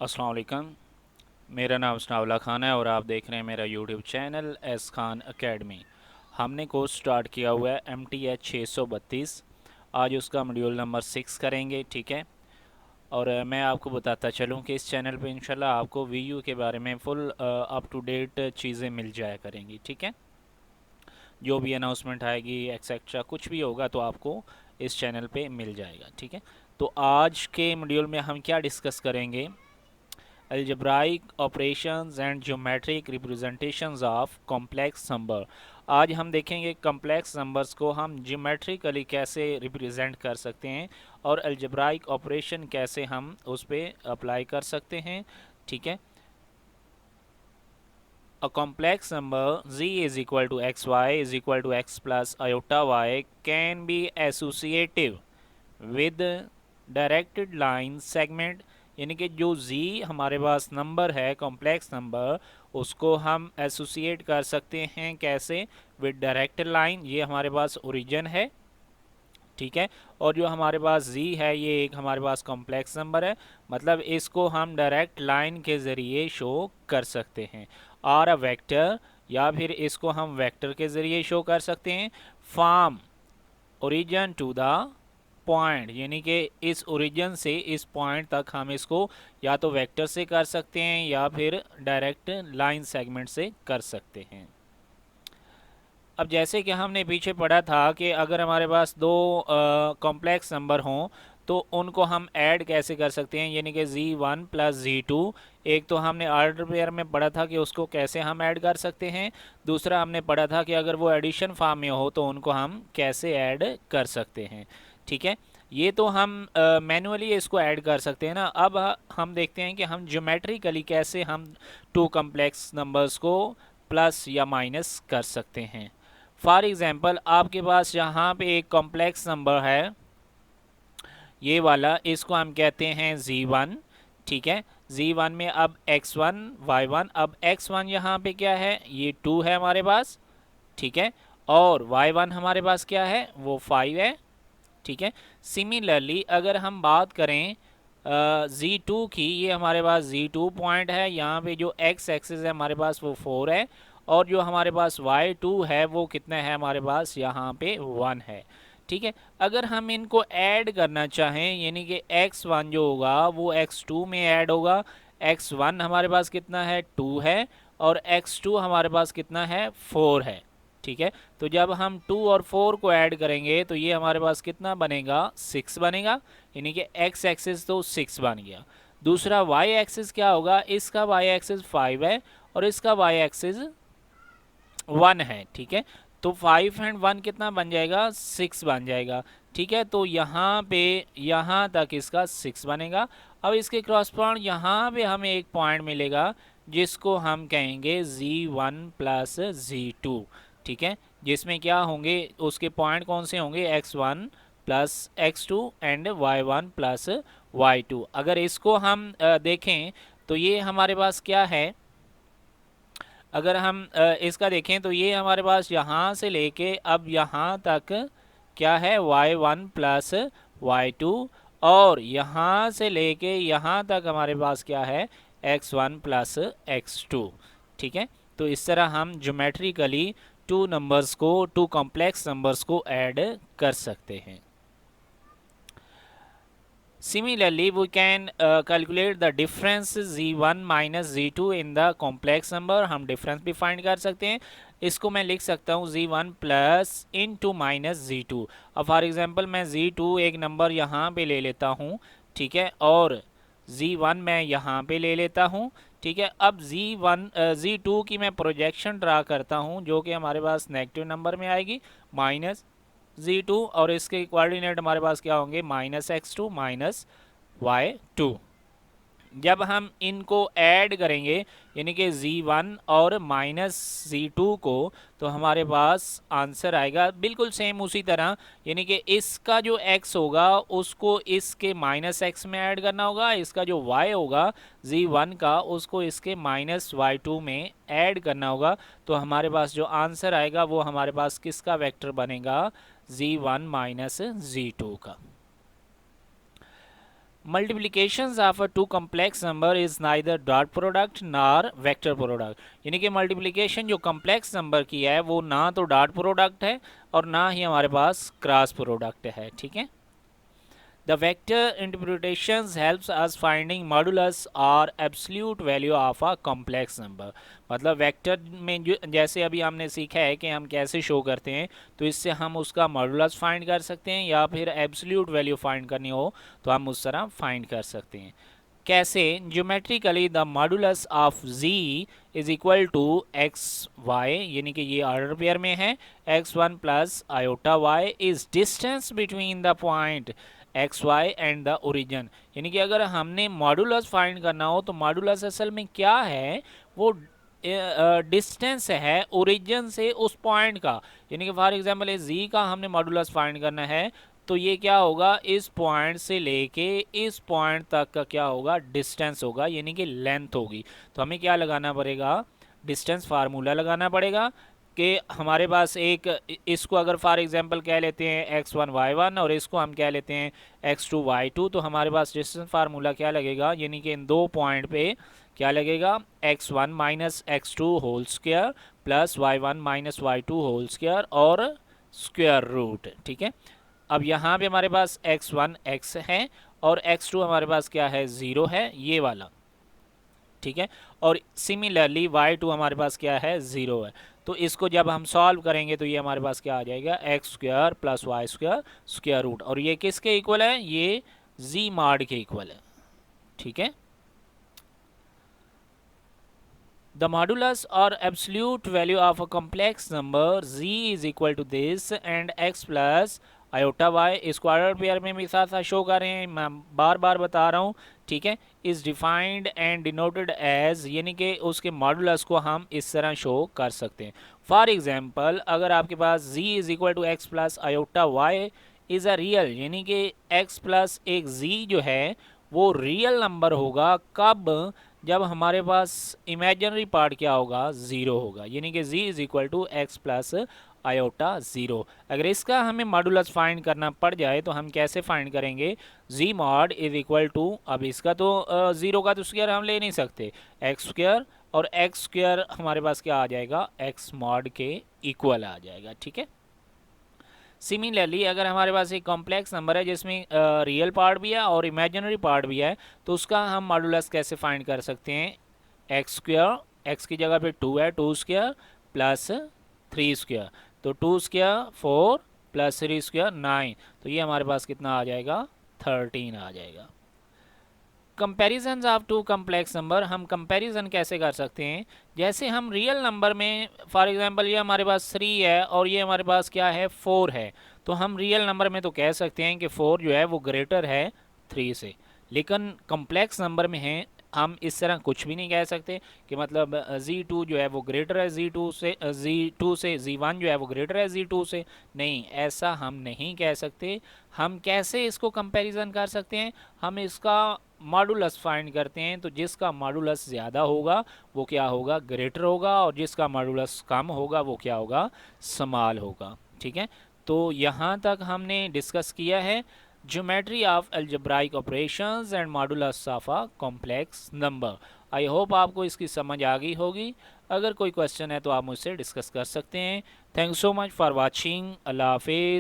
अस्सलाम वालेकुम। मेरा नाम सनाउल्लाह खान है और आप देख रहे हैं मेरा YouTube channel S Khan academy. हमने कोर्स स्टार्ट किया हुआ है MTH 632। आज उसका मॉड्यूल नंबर 6 करेंगे, ठीक है। और मैं आपको बताता चलूँ कि इस चैनल पे इंशाल्लाह आपको VU के बारे में फुल अप टू डेट चीज़ें मिल जाया करेंगी, ठीक है। जो भी अनाउंसमेंट आएगी एक्सेट्रा कुछ भी होगा तो आपको इस चैनल पे मिल जाएगा, ठीक है। तो आज के मॉड्यूल में हम क्या डिस्कस करेंगे? Algebraic operations and geometric representations of complex number. आज हम देखेंगे कॉम्प्लेक्स नंबर्स को हम ज्योमेट्रिकली कैसे रिप्रेजेंट कर सकते हैं और अलजेब्राइक ऑपरेशन कैसे हम उस पर अप्लाई कर सकते हैं, ठीक है। A complex number z is equal to xy is equal to x plus iota y can be associative with directed line segment. यानी कि जो z हमारे पास नंबर है कॉम्प्लेक्स नंबर, उसको हम एसोसिएट कर सकते हैं कैसे? With direct line. ये हमारे पास ओरिजिन है, ठीक है। और जो हमारे पास z है ये एक हमारे पास कॉम्प्लेक्स नंबर है, मतलब इसको हम डायरेक्ट लाइन के ज़रिए शो कर सकते हैं। और अ वेक्टर, या फिर इसको हम वेक्टर के ज़रिए शो कर सकते हैं। From origin to the point, यानी कि इस ओरिजिन से इस पॉइंट तक हम इसको या तो वेक्टर से कर सकते हैं या फिर डायरेक्ट लाइन सेगमेंट से कर सकते हैं। अब जैसे कि हमने पीछे पढ़ा था कि अगर हमारे पास दो कॉम्प्लेक्स नंबर हों तो उनको हम ऐड कैसे कर सकते हैं, यानी कि Z1 प्लस Z2। एक तो हमने ऑर्डर पेयर में पढ़ा था कि उसको कैसे हम ऐड कर सकते हैं, दूसरा हमने पढ़ा था कि अगर वो एडिशन फॉर्म में हो तो उनको हम कैसे ऐड कर सकते हैं, ठीक है। ये तो हम मैनुअली इसको ऐड कर सकते हैं ना। अब हम देखते हैं कि हम ज्योमेट्रिकली कैसे हम टू कॉम्प्लेक्स नंबर्स को प्लस या माइनस कर सकते हैं। फॉर एग्जांपल आपके पास यहाँ पे एक कॉम्प्लेक्स नंबर है, ये वाला, इसको हम कहते हैं Z1, ठीक है। Z1 में अब x1 y1, अब x1 यहाँ पे क्या है, ये 2 है हमारे पास, ठीक है। और y1 हमारे पास क्या है, वो 5 है, ठीक है। सिमिलरली अगर हम बात करें Z2 की, ये हमारे पास Z2 पॉइंट है, यहाँ पे जो x एक्सिस है हमारे पास वो 4 है, और जो हमारे पास y2 है वो कितना है हमारे पास, यहाँ पे 1 है, ठीक है। अगर हम इनको ऐड करना चाहें, यानी कि x1 जो होगा वो x2 में ऐड होगा। x1 हमारे पास कितना है, 2 है, और x2 हमारे पास कितना है, 4 है, ठीक है। तो जब हम 2 और 4 को ऐड करेंगे तो ये हमारे पास कितना बनेगा, 6 बनेगा, यानी कि x एक्सिस तो 6 बन गया। दूसरा y एक्सिस क्या होगा, इसका y एक्सिस 5 है और इसका y एक्सिस 1 है, ठीक है। तो 5 एंड 1 कितना बन जाएगा, 6 बन जाएगा, ठीक है। तो यहाँ पे यहाँ तक इसका 6 बनेगा। अब इसके क्रॉसपॉइंट यहाँ पे हमें एक पॉइंट मिलेगा जिसको हम कहेंगे Z1 प्लस Z2, ठीक है। जिसमें क्या होंगे, उसके पॉइंट कौन से होंगे, x1 plus x2 and y1 plus y2। अगर इसको हम देखें तो ये हमारे पास क्या है, अगर हम इसका देखें तो ये हमारे पास यहाँ से लेके अब यहाँ तक क्या है, y1 प्लस y2, और यहाँ से लेके यहाँ तक हमारे पास क्या है, x1 प्लस x2, ठीक है। तो इस तरह हम ज्योमेट्रिकली टू नंबर्स को, टू कॉम्प्लेक्स नंबर्स को ऐड कर सकते हैं। Similarly, we can calculate the difference Z1 minus Z2 in the complex number। हम difference भी find कर सकते हैं। इसको मैं लिख सकता हूँ Z1 plus into minus Z2। अब फॉर एग्जांपल मैं Z2 एक नंबर यहाँ पे ले लेता हूँ, ठीक है, और Z1 मैं यहाँ पे ले लेता हूँ, ठीक है। अब Z2 की मैं प्रोजेक्शन ड्रा करता हूँ जो कि हमारे पास नेगेटिव नंबर में आएगी, माइनस Z2, और इसके कोऑर्डिनेट हमारे पास क्या होंगे, माइनस x2 माइनस y2। जब हम इनको ऐड करेंगे, यानी कि Z1 और माइनस Z2 को, तो हमारे पास आंसर आएगा बिल्कुल सेम उसी तरह, यानी कि इसका जो x होगा उसको इसके माइनस x में ऐड करना होगा, इसका जो y होगा Z1 का उसको इसके माइनस y2 में ऐड करना होगा। तो हमारे पास जो आंसर आएगा वो हमारे पास किसका वेक्टर बनेगा, Z1 माइनस Z2 का। Multiplications of a two complex number is neither dot product nor vector product. यानी कि मल्टीप्लिकेशन जो कम्प्लेक्स नंबर की है वो ना तो डॉट प्रोडक्ट है और ना ही हमारे पास क्रॉस प्रोडक्ट है, ठीक है। The vector interpretations helps us finding modulus or absolute value of a complex number। मतलब वेक्टर में जो जैसे अभी हमने सीखा है कि हम कैसे शो करते हैं, तो इससे हम उसका मॉडुलस फाइंड कर सकते हैं या फिर एब्सोल्यूट वैल्यू फाइंड करनी हो तो हम उस तरह फाइंड कर सकते हैं। कैसे? Geometrically the modulus of z is equal to x y, यानी कि ये ऑर्डर पेयर में है, x1 plus iota y is distance between the point x y and the origin. यानी कि अगर हमने मॉडुलस फाइंड करना हो तो मॉडुलस असल में क्या है, वो डिस्टेंस है ओरिजिन से उस पॉइंट का। यानी कि फॉर एग्जांपल जी का हमने मॉडुलस फाइंड करना है तो ये क्या होगा, इस पॉइंट से लेके इस पॉइंट तक का क्या होगा, डिस्टेंस होगा, यानी कि लेंथ होगी। तो हमें क्या लगाना पड़ेगा, डिस्टेंस फार्मूला लगाना पड़ेगा कि हमारे पास एक इसको अगर फॉर एग्जांपल कह लेते हैं x1 y1 और इसको हम कह लेते हैं x2 y2, तो हमारे पास डिस्टेंस फार्मूला क्या लगेगा, यानी कि इन दो पॉइंट पे क्या लगेगा, x1 minus x2 whole square plus y1 minus y2 whole square और स्क्वायर रूट, ठीक है। अब यहाँ पे हमारे पास x1 x है और x2 हमारे पास क्या है, 0 है, ये वाला, ठीक है। और सिमिलरली y2 हमारे पास क्या है, 0 है। तो इसको जब हम सॉल्व करेंगे तो ये हमारे पास क्या आ जाएगा, x square plus y square square root, और ये किसके इक्वल है, ये जी मॉड के इक्वल है, ठीक है। The modulus or absolute value of a complex number z is equal to this and x plus iota y square pair में भी साथ साथ शो कर रहे हैं, मैं बार बार बता रहा हूँ, ठीक है। Is defined and denoted as, यानी कि उसके मॉडुलस को हम इस तरह शो कर सकते हैं। फॉर एग्जांपल अगर आपके पास z is equal to x plus iota y is a real, यानी कि x प्लस एक z जो है वो रियल नंबर होगा, कब, जब हमारे पास इमेजिनरी पार्ट क्या होगा, 0 होगा, यानी कि z is equal to x plus iota 0। अगर इसका हमें मॉडुलस फाइंड करना पड़ जाए तो हम कैसे फाइंड करेंगे, z mod is equal to, अब इसका तो 0 का तो स्क्वायर हम ले नहीं सकते, एक्स स्क्वायर, और एक्स स्क्वायर हमारे पास क्या आ जाएगा, एक्स मॉड के इक्वल आ जाएगा, ठीक है। सिमिलरली अगर हमारे पास एक कॉम्प्लेक्स नंबर है जिसमें रियल पार्ट भी है और इमेजिनरी पार्ट भी है, तो उसका हम मॉडुलस कैसे फाइंड कर सकते हैं, एक्स स्क्वायर, एक्स की जगह पे 2 है, 2 स्क्वायर प्लस 3 स्क्वायर, तो 2 स्क्वायर 4 प्लस 3 स्क्वायर 9, तो ये हमारे पास कितना आ जाएगा, 13 आ जाएगा। Comparison of two complex number, हम कंपैरिजन कैसे कर सकते हैं, जैसे हम रियल नंबर में फॉर एग्जांपल ये हमारे पास 3 है और ये हमारे पास क्या है, 4 है, तो हम रियल नंबर में तो कह सकते हैं कि 4 जो है वो ग्रेटर है 3 से, लेकिन कम्प्लेक्स नंबर में है हम इस तरह कुछ भी नहीं कह सकते कि मतलब z2 जो है वो ग्रेटर है z2 से, z2 से z1 जो है वो ग्रेटर है z2 से, नहीं, ऐसा हम नहीं कह सकते। हम कैसे इसको कंपैरिजन कर सकते हैं, हम इसका मॉडुलस फाइंड करते हैं, तो जिसका मॉडुलस ज़्यादा होगा वो क्या होगा, ग्रेटर होगा, और जिसका मॉडुलस कम होगा वो क्या होगा, स्मॉल होगा, ठीक है। तो यहाँ तक हमने डिस्कस किया है geometry of algebraic operations and modulus of a complex number. I hope आपको इसकी समझ आ गई होगी। अगर कोई क्वेश्चन है तो आप मुझसे डिस्कस कर सकते हैं। Thanks so much for watching. अल्लाह हाफिज़।